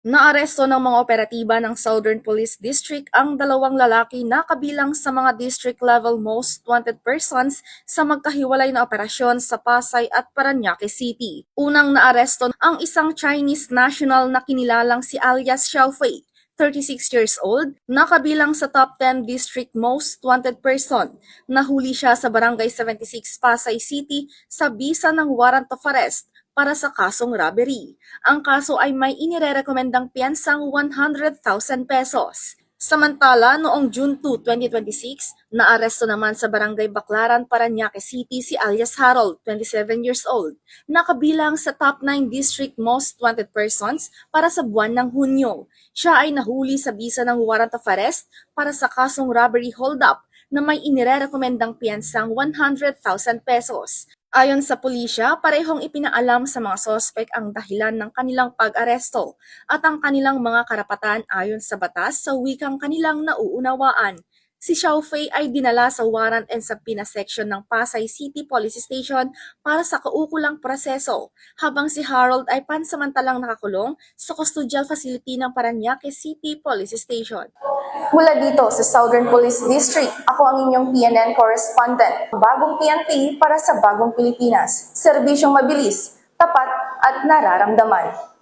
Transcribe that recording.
Naaresto ng mga operatiba ng Southern Police District ang dalawang lalaki na kabilang sa mga district-level most wanted persons sa magkahiwalay na operasyon sa Pasay at Parañaque City. Unang naaresto ang isang Chinese national na kinilalang si alias Xiaofei, 36 years old, na kabilang sa top 10 district most wanted person. Nahuli siya sa Barangay 76 Pasay City sa bisa ng warrant of arrest para sa kasong robbery. Ang kaso ay may inirerekomendang piyansang 100,000 pesos. Samantala, noong June 2, 2026, naaresto naman sa Barangay Baclaran, Parañaque City si alias Harold, 27 years old, na kabilang sa top 9 district most wanted persons para sa buwan ng Hunyo. Siya ay nahuli sa bisa ng warrant of arrest para sa kasong robbery hold-up na may inirerekomendang piyansang 100,000 pesos. Ayon sa pulisya, parehong ipinaalam sa mga sospek ang dahilan ng kanilang pag-aresto at ang kanilang mga karapatan ayon sa batas sa wikang kanilang nauunawaan. Si Xiaofei ay dinala sa Warrant and Subpoena Section ng Pasay City Police Station para sa kaukulang proseso, habang si Harold ay pansamantalang nakakulong sa custodial facility ng Parañaque City Police Station. Mula dito sa Southern Police District, ako ang inyong PNN correspondent. Bagong PNP para sa bagong Pilipinas. Serbisyong mabilis, tapat at nararamdaman.